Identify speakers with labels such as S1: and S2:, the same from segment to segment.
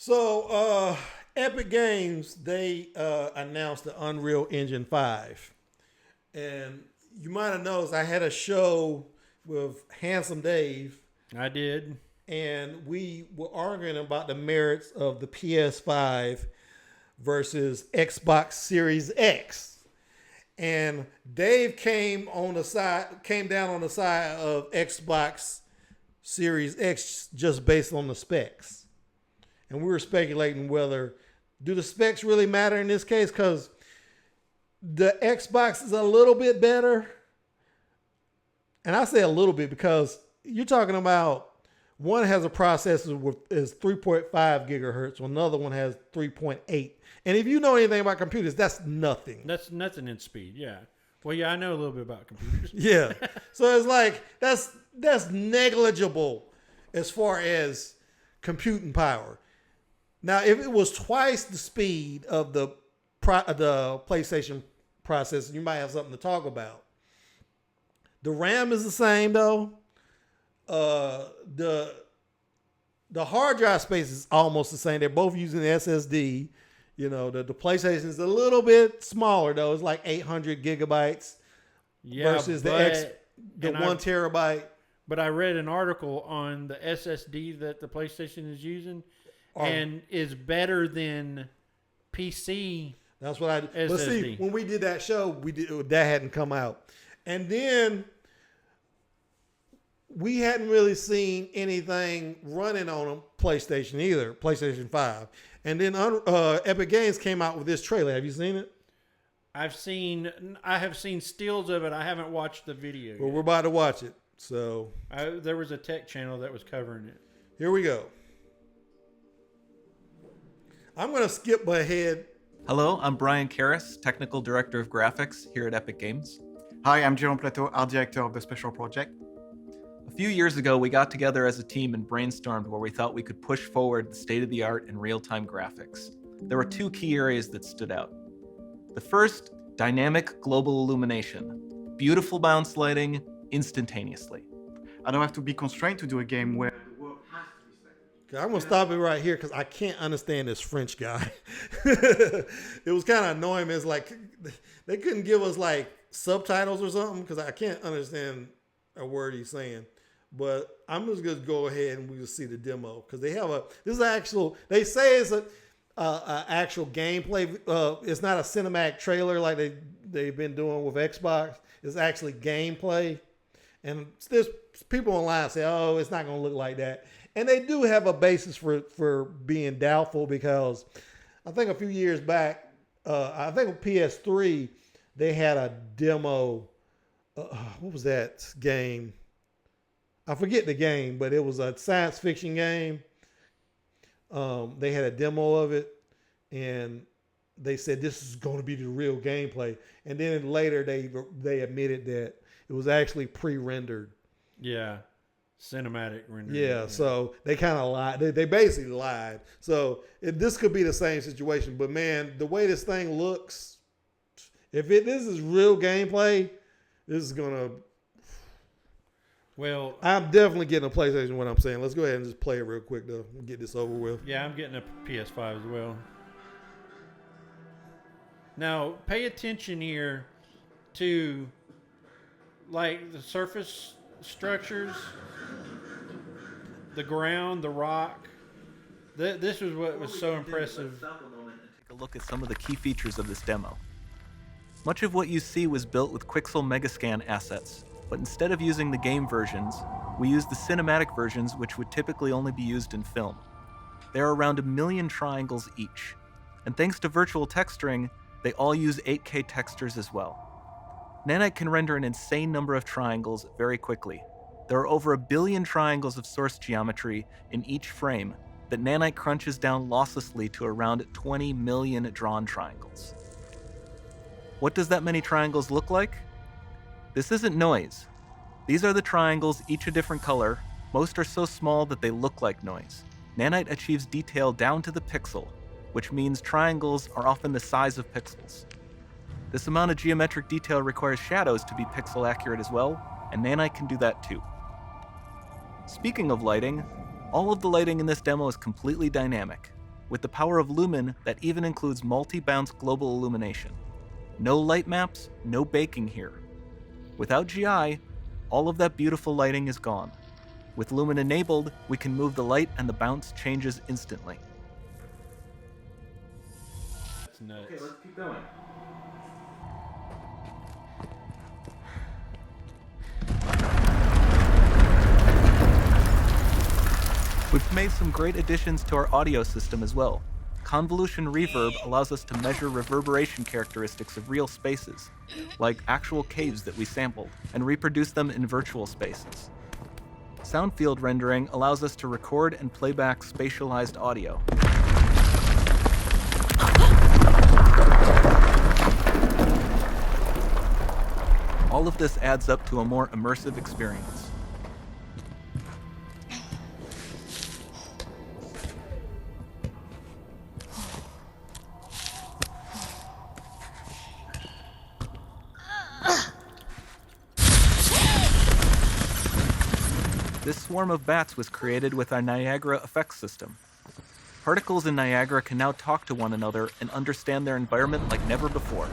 S1: So, Epic Games, they announced the Unreal Engine 5. And you might have noticed I had a show with Handsome Dave.
S2: I did.
S1: And we were arguing about the merits of the PS5 versus Xbox Series X. And Dave came down on the side of Xbox Series X just based on the specs. And we were speculating whether, do the specs really matter in this case? Because the Xbox is a little bit better. And I say a little bit because you're talking about one has a processor with is 3.5 gigahertz, while another one has 3.8. And if you know anything about computers, that's nothing.
S2: That's nothing in speed, yeah. Well, yeah, I know a little bit about computers.
S1: Yeah. So it's like that's negligible as far as computing power. Now, if it was twice the speed of the PlayStation processor, you might have something to talk about. The RAM is the same though. The hard drive space is almost the same. They're both using the SSD. You know, the PlayStation is a little bit smaller though. It's like 800 gigabytes versus the 1 terabyte.
S2: But I read an article on the SSD that the PlayStation is using and is better than PC.
S1: That's what I did.
S2: SSD.
S1: But see, when we did that show, that hadn't come out. And then we hadn't really seen anything running on a PlayStation either, PlayStation 5. And then Epic Games came out with this trailer. Have you seen it?
S2: I have seen stills of it. I haven't watched the video.
S1: Well, we're about to watch it. So
S2: there was a tech channel that was covering it.
S1: Here we go. I'm going to skip ahead.
S3: Hello, I'm Brian Karras, Technical Director of Graphics here at Epic Games.
S4: Hi, I'm Jérôme Plateau, Art Director of the Special Project.
S3: A few years ago, we got together as a team and brainstormed where we thought we could push forward the state-of-the-art in real-time graphics. There were two key areas that stood out. The first, dynamic global illumination. Beautiful bounce lighting, instantaneously.
S4: I don't have to be constrained to do a game where the world has to be set.
S1: I'm going to stop it right here because I can't understand this French guy. It was kind of annoying. It's like they couldn't give us like subtitles or something because I can't understand a word he's saying. But I'm just going to go ahead and we'll see the demo because they have they say it's a actual gameplay. It's not a cinematic trailer like they've been doing with Xbox. It's actually gameplay. And there's people online say, oh, it's not going to look like that. And they do have a basis for being doubtful because I think a few years back, I think with PS3, they had a demo. What was that game? I forget the game, but it was a science fiction game. They had a demo of it, and they said this is going to be the real gameplay. And then later they admitted that it was actually pre-rendered.
S2: Yeah, cinematic rendering.
S1: Yeah, so they kind of lied. They basically lied. So this could be the same situation. But man, the way this thing looks, if this is real gameplay, this is gonna.
S2: Well,
S1: I'm definitely getting a PlayStation. What I'm saying. Let's go ahead and just play it real quick though. Get this over with.
S2: Yeah, I'm getting a PS5 as well. Now, pay attention here to like the surface structures, the ground, the rock. This was what was so impressive.
S3: Let's stop a moment and take a look at some of the key features of this demo. Much of what you see was built with Quixel Megascan assets, but instead of using the game versions, we used the cinematic versions, which would typically only be used in film. There are around 1 million triangles each, and thanks to virtual texturing, they all use 8K textures as well. Nanite can render an insane number of triangles very quickly. There are over 1 billion triangles of source geometry in each frame that Nanite crunches down losslessly to around 20 million drawn triangles. What does that many triangles look like? This isn't noise. These are the triangles, each a different color. Most are so small that they look like noise. Nanite achieves detail down to the pixel, which means triangles are often the size of pixels. This amount of geometric detail requires shadows to be pixel accurate as well, and Nanite can do that too. Speaking of lighting, all of the lighting in this demo is completely dynamic. with the power of Lumen that even includes multi-bounce global illumination. No light maps, no baking here. Without GI, all of that beautiful lighting is gone. With Lumen enabled, we can move the light and the bounce changes instantly.
S2: That's nuts.
S3: Okay, let's keep going. We've made some great additions to our audio system as well. Convolution Reverb allows us to measure reverberation characteristics of real spaces, like actual caves that we sampled, and reproduce them in virtual spaces. Sound field rendering allows us to record and play back spatialized audio. All of this adds up to a more immersive experience. This swarm of bats was created with our Niagara effects system. Particles in Niagara can now talk to one another and understand their environment like never before.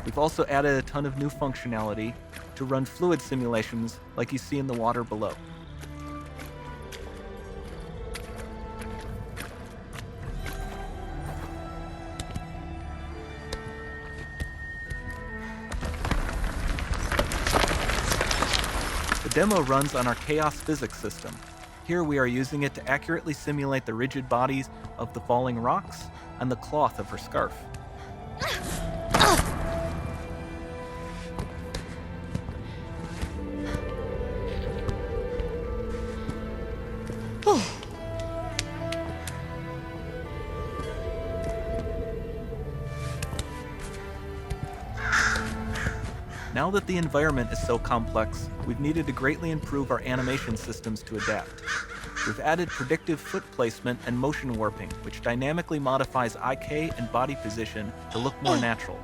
S3: We've also added a ton of new functionality to run fluid simulations like you see in the water below. The demo runs on our chaos physics system. Here we are using it to accurately simulate the rigid bodies of the falling rocks and the cloth of her scarf. Now that the environment is so complex, we've needed to greatly improve our animation systems to adapt. We've added predictive foot placement and motion warping, which dynamically modifies IK and body position to look more natural.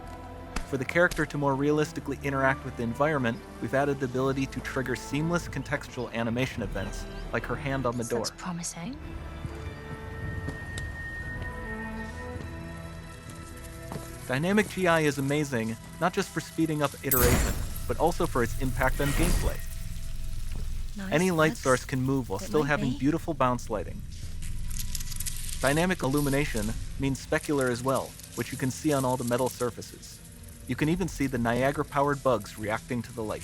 S3: For the character to more realistically interact with the environment, we've added the ability to trigger seamless contextual animation events, like her hand on the door.
S5: Looks promising.
S3: Dynamic GI is amazing, not just for speeding up iteration, but also for its impact on gameplay.
S5: Nice.
S3: Any light source can move while
S5: It
S3: still
S5: might
S3: having
S5: be.
S3: beautiful bounce lighting. Dynamic illumination means specular as well, which you can see on all the metal surfaces. You can even see the Niagara-powered bugs reacting to the light.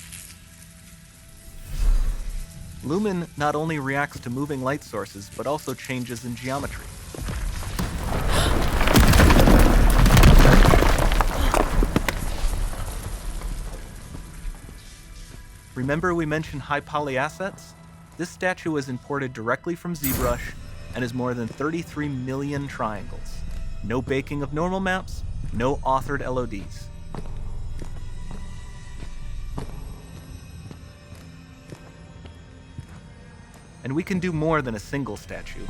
S3: Lumen not only reacts to moving light sources, but also changes in geometry. Remember we mentioned high poly assets? This statue was imported directly from ZBrush and is more than 33 million triangles. No baking of normal maps, no authored LODs. And we can do more than a single statue.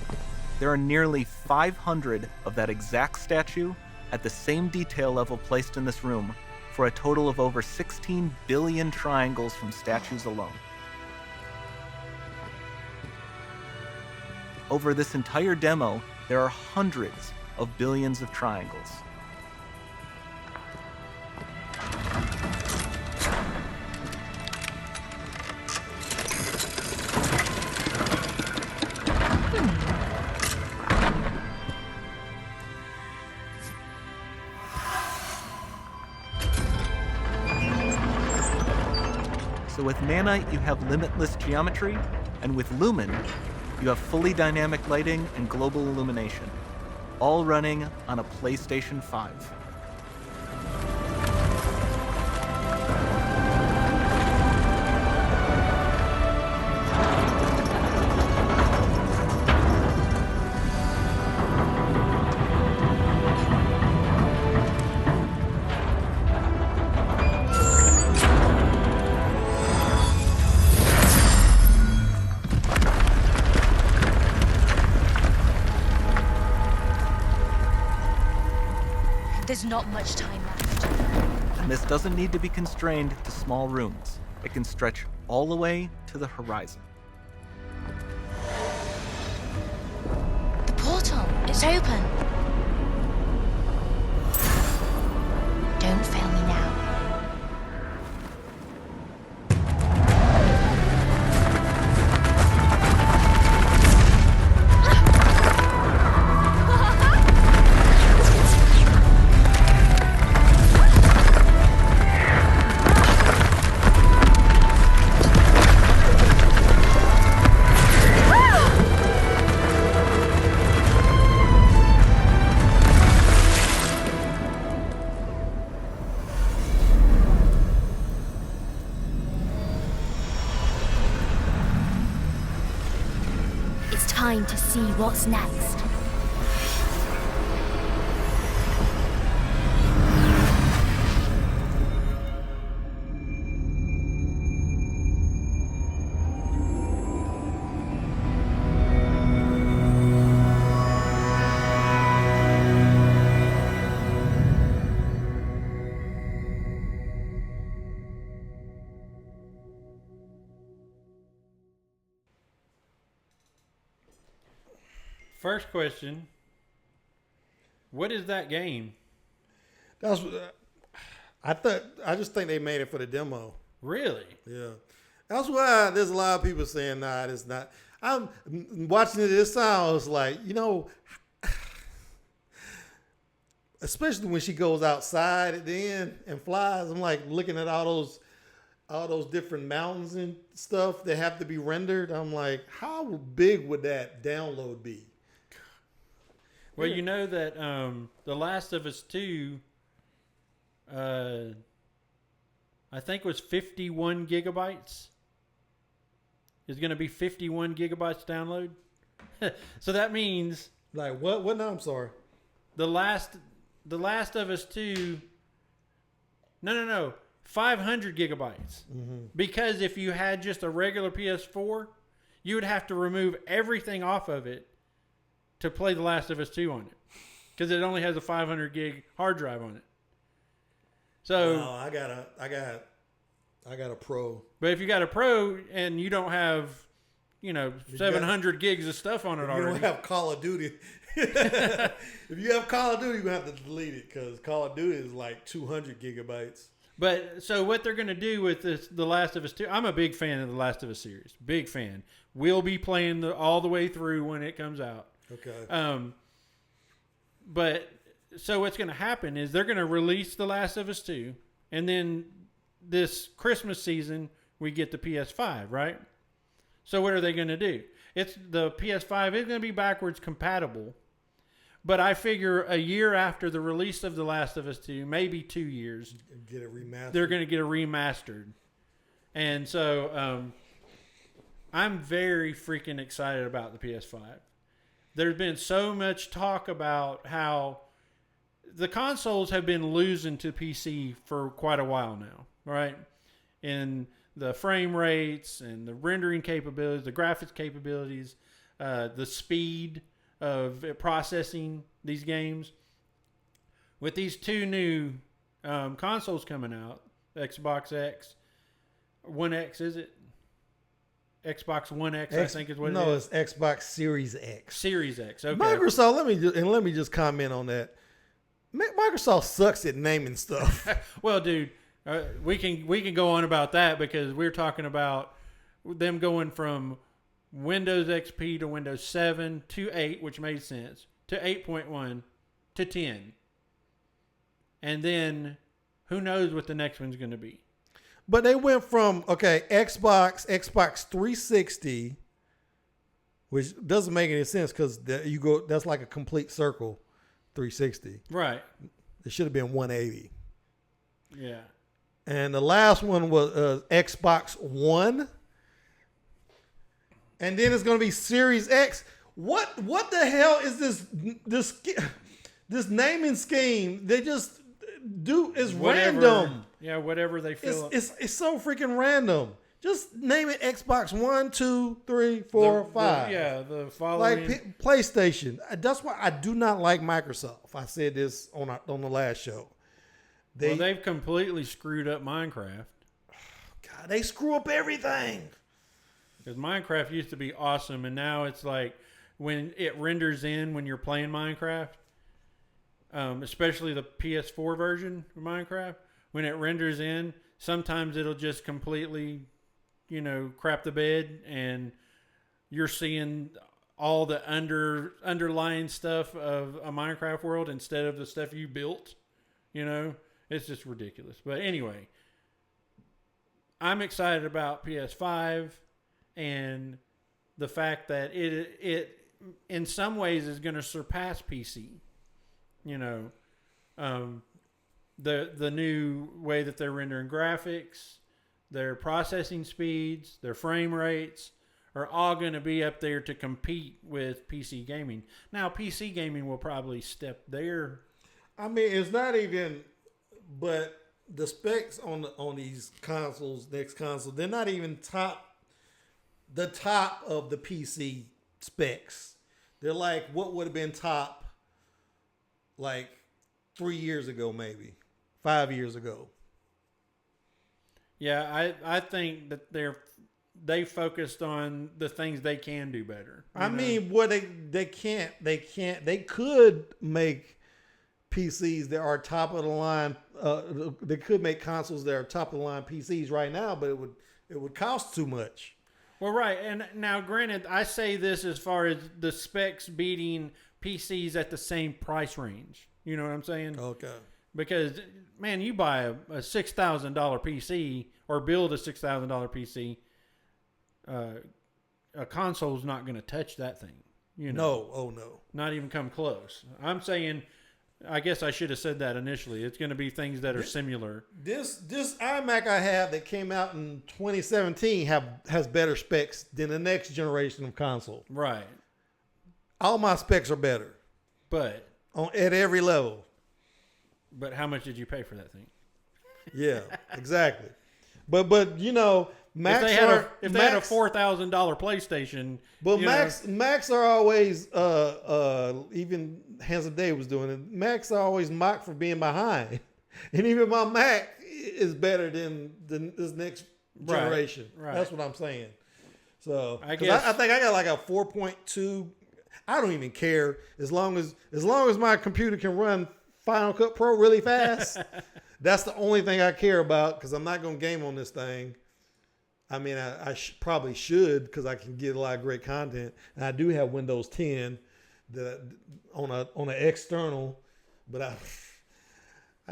S3: There are nearly 500 of that exact statue at the same detail level placed in this room, for a total of over 16 billion triangles from statues alone. Over this entire demo, there are hundreds of billions of triangles. So with Nanite, you have limitless geometry, and with Lumen, you have fully dynamic lighting and global illumination, all running on a PlayStation 5.
S5: There's not much time left.
S3: And this doesn't need to be constrained to small rooms. It can stretch all the way to the horizon.
S5: The portal, it's open. Don't fail me now. Time to see what's next.
S2: First question. What is that game?
S1: That's I just think they made it for the demo.
S2: Really?
S1: Yeah. That's why there's a lot of people saying, nah, it's not. I'm watching it this time, I was like, especially when she goes outside at the end and flies, I'm like looking at all those different mountains and stuff that have to be rendered. I'm like, how big would that download be?
S2: Well, you know that The Last of Us 2, I think was 51 gigabytes. Is going to be 51 gigabytes download. So that means...
S1: Like what? What now? I'm sorry.
S2: The Last of Us 2... No. 500 gigabytes. Mm-hmm. Because if you had just a regular PS4, you would have to remove everything off of it to play The Last of Us 2 on it, because it only has a 500 gig hard drive on it. So
S1: I got a Pro.
S2: But if you got a Pro and you don't have, 700 gigs of stuff on it already,
S1: you don't have Call of Duty. If you have Call of Duty, you're gonna have to delete it because Call of Duty is like 200 gigabytes.
S2: But so what they're gonna do with this, The Last of Us 2? I'm a big fan of the Last of Us series. Big fan. We'll be playing all the way through when it comes out.
S1: Okay.
S2: But so what's going to happen is they're going to release The Last of Us 2, and then this Christmas season we get the PS5, right? So what are they going to do? It's the PS5 is going to be backwards compatible, but I figure a year after the release of The Last of Us 2, maybe 2 years,
S1: get it remastered.
S2: They're going to get it remastered, and so I'm very freaking excited about the PS5. There's been so much talk about how the consoles have been losing to PC for quite a while now, right? In the frame rates and the rendering capabilities, the graphics capabilities, the speed of processing these games. With these two new consoles coming out, Xbox X, One X, is it? Xbox One X, I think is what it is.
S1: No, it's Xbox Series X.
S2: Series X, okay.
S1: Microsoft, let me just comment on that. Microsoft sucks at naming stuff.
S2: Well, dude, we can go on about that because we're talking about them going from Windows XP to Windows 7 to 8, which made sense, to 8.1 to 10. And then who knows what the next one's going to be.
S1: But they went from, Xbox 360, which doesn't make any sense because that's like a complete circle, 360.
S2: Right.
S1: It should have been 180.
S2: Yeah.
S1: And the last one was Xbox One. And then it's going to be Series X. What the hell is this naming scheme? They just do is random.
S2: Yeah, whatever they feel.
S1: It's so freaking random. Just name it Xbox 1, 2, 3, 4, 5.
S2: The following.
S1: Like PlayStation. That's why I do not like Microsoft. I said this on the last show.
S2: They've completely screwed up Minecraft.
S1: God, they screw up everything.
S2: Because Minecraft used to be awesome, and now it's like when it renders in when you're playing Minecraft, especially the PS4 version of Minecraft, when it renders in, sometimes it'll just completely, crap the bed, and you're seeing all the underlying stuff of a Minecraft world instead of the stuff you built. It's just ridiculous. But anyway, I'm excited about PS5 and the fact that it in some ways is going to surpass PC. The new way that they're rendering graphics, their processing speeds, their frame rates are all going to be up there to compete with PC gaming. Now, PC gaming will probably step there.
S1: I mean, it's not even, but the specs on these consoles, next console, they're not even the top of the PC specs. They're like what would have been top like 3 years ago, maybe 5 years ago.
S2: Yeah, I think that they focused on the things they can do better.
S1: I mean, what they could make PCs that are top of the line. They could make consoles that are top of the line PCs right now, but it would cost too much.
S2: Well, right. And now, granted, I say this as far as the specs beating PCs at the same price range. You know what I'm saying?
S1: Okay.
S2: Because, man, you buy a $6,000 PC or build a $6,000 PC, a console's not going to touch that thing.
S1: No. Oh, no.
S2: Not even come close. I'm saying, I guess I should have said that initially. It's going to be things that are similar.
S1: This iMac I have that came out in 2017 has better specs than the next generation of console.
S2: Right.
S1: All my specs are better.
S2: But
S1: at every level.
S2: But how much did you pay for that thing?
S1: Yeah, exactly. But Macs
S2: if they had a $4,000 PlayStation,
S1: but Macs are always even Handsome Dave was doing it. Macs are always mocked for being behind, and even my Mac is better than this next generation.
S2: Right.
S1: That's what I'm saying. So
S2: I guess
S1: I think I got like a 4.2. I don't even care as long as my computer can run Final Cut Pro really fast. That's the only thing I care about because I'm not going to game on this thing. I mean, I probably should because I can get a lot of great content, and I do have Windows 10 that on an external. But I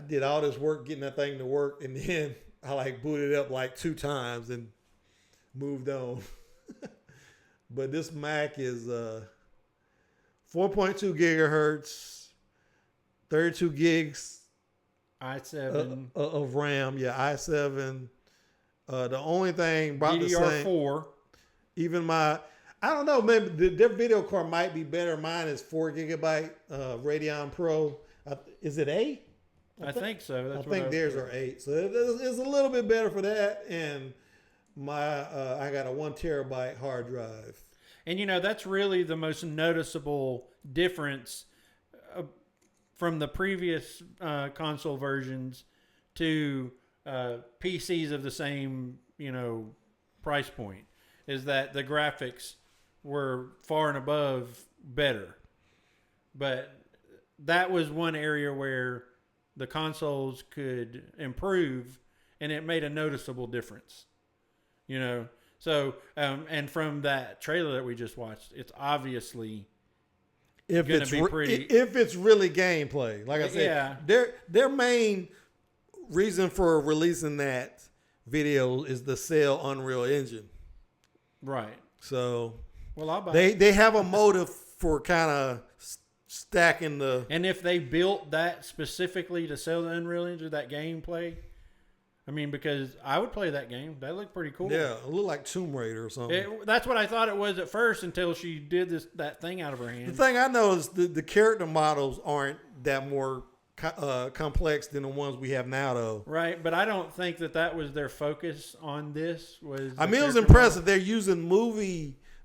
S1: did all this work getting that thing to work, and then I booted it up 2 times and moved on. But this Mac is 4.2 gigahertz, 32 gigs
S2: i7
S1: of RAM. Yeah, i7. The only thing about the same,
S2: DDR4.
S1: even I don't know, maybe their video card might be better. Mine is 4 gigabyte Radeon Pro. Is it 8?
S2: I think so.
S1: I think theirs are 8. So it's a little bit better for that. And I got a 1 terabyte hard drive.
S2: And that's really the most noticeable difference from the previous console versions to PCs of the same, price point, is that the graphics were far and above better. But that was one area where the consoles could improve, and it made a noticeable difference. So, and from that trailer that we just watched, it's obviously
S1: if it's really gameplay. Like I said,
S2: yeah.
S1: Their main reason for releasing that video is the sell Unreal Engine.
S2: Right.
S1: So,
S2: well, I'll buy
S1: they have a motive for kind of stacking the.
S2: And if they built that specifically to sell the Unreal Engine, that gameplay, I mean, because I would play that game. That looked pretty cool.
S1: Yeah, it looked like Tomb Raider or something.
S2: That's what I thought it was at first until she did that thing out of her hand.
S1: The thing I know is the character models aren't that more complex than the ones we have now, though.
S2: Right, but I don't think that was their focus on this. It
S1: was impressive. They're using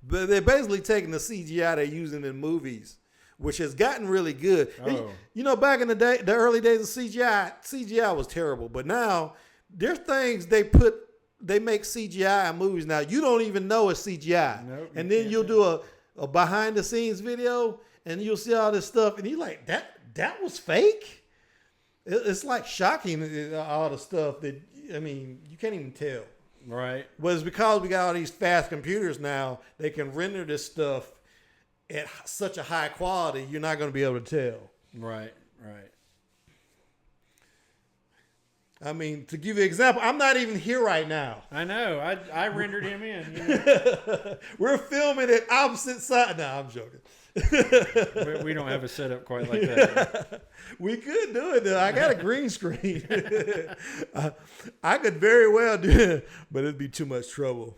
S1: but they're basically taking the CGI they're using in movies, which has gotten really good.
S2: Oh.
S1: Back in the early days of CGI was terrible, but now there's things they put they make CGI in movies now. You don't even know it's CGI.
S2: Nope,
S1: and then you'll do a behind the scenes video and you'll see all this stuff and you're like, that was fake? It's like shocking, all the stuff that, I mean, you can't even tell.
S2: Right.
S1: Well, it's because we got all these fast computers now, they can render this stuff at such a high quality, you're not going to be able to tell.
S2: Right.
S1: I mean, to give you an example, I'm not even here right now.
S2: I know. I rendered him in. You know?
S1: We're filming at opposite sides. No, I'm joking.
S2: We don't have a setup quite like that.
S1: We could do it though. I got a green screen. I could very well do it, but it'd be too much trouble.